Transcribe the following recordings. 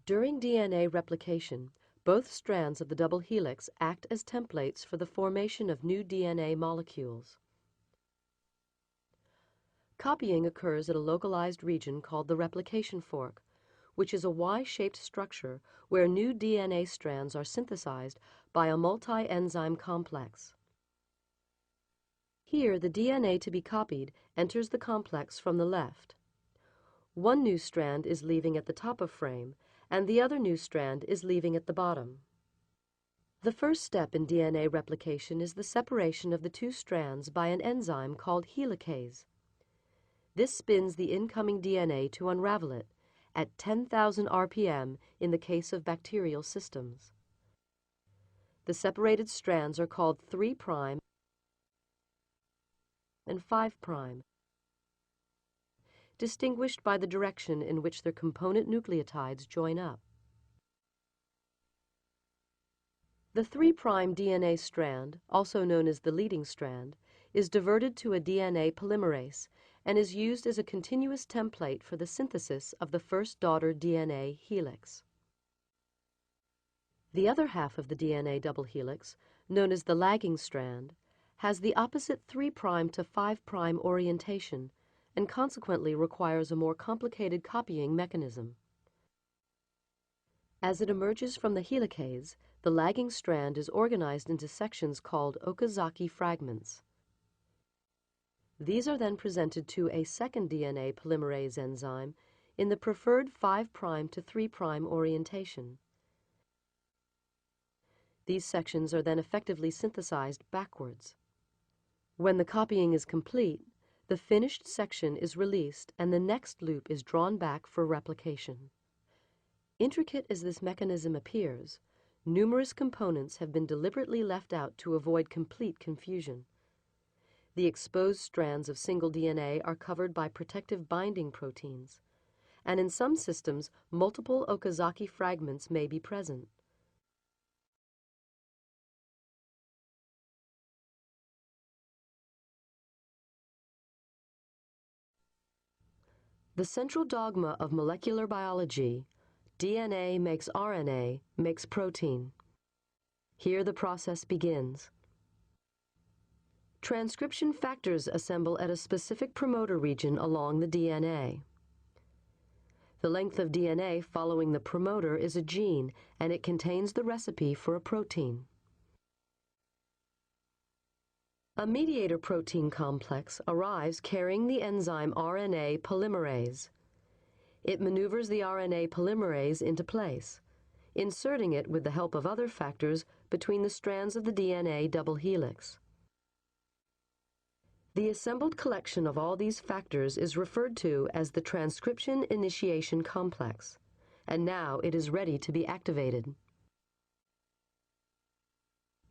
During DNA replication, both strands of the double helix act as templates for the formation of new DNA molecules. Copying occurs at a localized region called the replication fork, which is a Y-shaped structure where new DNA strands are synthesized by a multi-enzyme complex. Here, the DNA to be copied enters the complex from the left. One new strand is leaving at the top of frame, and the other new strand is leaving at the bottom. The first step in DNA replication is the separation of the two strands by an enzyme called helicase. This spins the incoming DNA to unravel it at 10,000 RPM in the case of bacterial systems. The separated strands are called 3' and 5', distinguished by the direction in which their component nucleotides join up. The 3' DNA strand, also known as the leading strand, is diverted to a DNA polymerase and is used as a continuous template for the synthesis of the first daughter DNA helix. The other half of the DNA double helix, known as the lagging strand, has the opposite 3' to 5' orientation and consequently requires a more complicated copying mechanism. As it emerges from the helicase, the lagging strand is organized into sections called Okazaki fragments. These are then presented to a second DNA polymerase enzyme in the preferred 5' to 3' orientation. These sections are then effectively synthesized backwards. When the copying is complete, the finished section is released and the next loop is drawn back for replication. Intricate as this mechanism appears, numerous components have been deliberately left out to avoid complete confusion. The exposed strands of single DNA are covered by protective binding proteins, and in some systems, multiple Okazaki fragments may be present. The central dogma of molecular biology, DNA makes RNA, makes protein. Here the process begins. Transcription factors assemble at a specific promoter region along the DNA. The length of DNA following the promoter is a gene, and it contains the recipe for a protein. A mediator protein complex arrives carrying the enzyme RNA polymerase. It maneuvers the RNA polymerase into place, inserting it with the help of other factors between the strands of the DNA double helix. The assembled collection of all these factors is referred to as the transcription initiation complex, and now it is ready to be activated.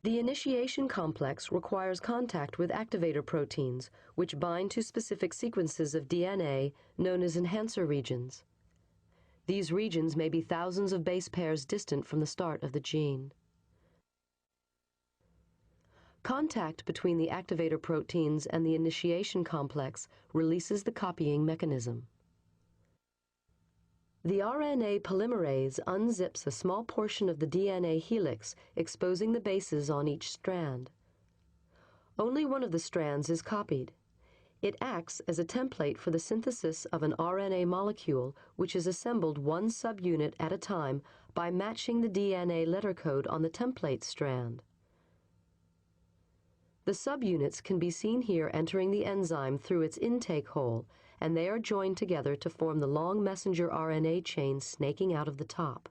The initiation complex requires contact with activator proteins, which bind to specific sequences of DNA known as enhancer regions. These regions may be thousands of base pairs distant from the start of the gene. Contact between the activator proteins and the initiation complex releases the copying mechanism. The RNA polymerase unzips a small portion of the DNA helix, exposing the bases on each strand. Only one of the strands is copied. It acts as a template for the synthesis of an RNA molecule, which is assembled one subunit at a time by matching the DNA letter code on the template strand. The subunits can be seen here entering the enzyme through its intake hole, and they are joined together to form the long messenger RNA chain snaking out of the top.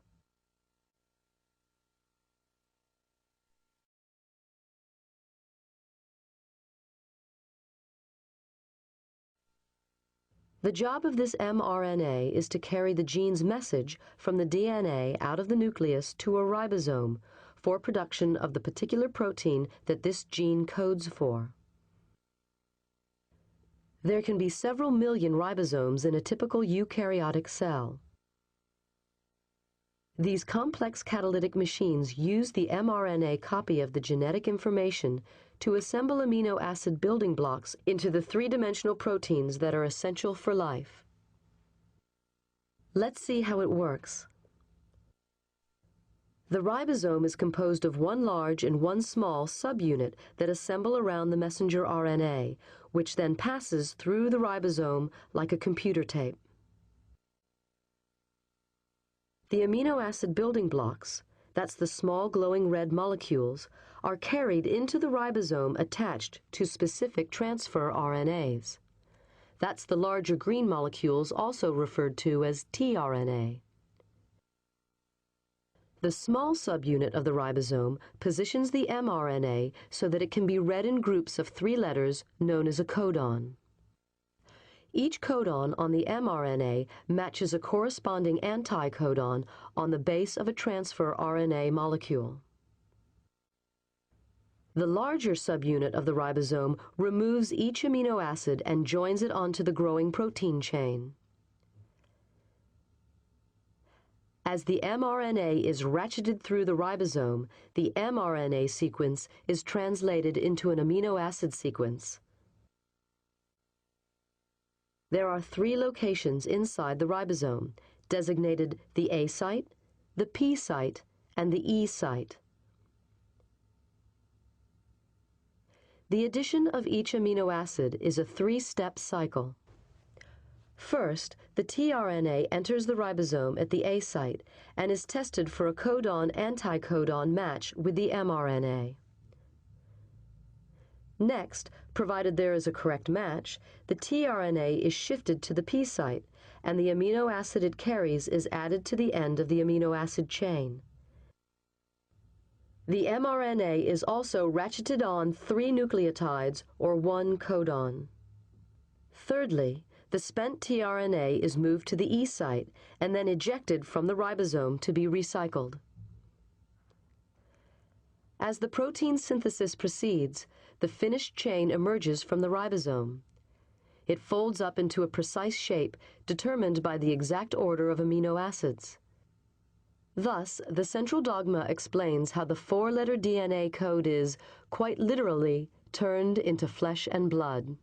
The job of this mRNA is to carry the gene's message from the DNA out of the nucleus to a ribosome for production of the particular protein that this gene codes for. There can be several million ribosomes in a typical eukaryotic cell. These complex catalytic machines use the mRNA copy of the genetic information to assemble amino acid building blocks into the three-dimensional proteins that are essential for life. Let's see how it works. The ribosome is composed of one large and one small subunit that assemble around the messenger RNA, which then passes through the ribosome like a computer tape. The amino acid building blocks, that's the small glowing red molecules, are carried into the ribosome attached to specific transfer RNAs. That's the larger green molecules, also referred to as tRNA. The small subunit of the ribosome positions the mRNA so that it can be read in groups of 3 letters known as a codon. Each codon on the mRNA matches a corresponding anticodon on the base of a transfer RNA molecule. The larger subunit of the ribosome removes each amino acid and joins it onto the growing protein chain. As the mRNA is ratcheted through the ribosome, the mRNA sequence is translated into an amino acid sequence. There are 3 locations inside the ribosome, designated the A site, the P site, and the E site. The addition of each amino acid is a 3-step cycle. First, the tRNA enters the ribosome at the A site and is tested for a codon-anticodon match with the mRNA. Next, provided there is a correct match, the tRNA is shifted to the P site, and the amino acid it carries is added to the end of the amino acid chain. The mRNA is also ratcheted on 3 nucleotides, or 1 codon. Thirdly, the spent tRNA is moved to the E site and then ejected from the ribosome to be recycled. As the protein synthesis proceeds, the finished chain emerges from the ribosome. It folds up into a precise shape determined by the exact order of amino acids. Thus, the central dogma explains how the 4-letter DNA code is, quite literally, turned into flesh and blood.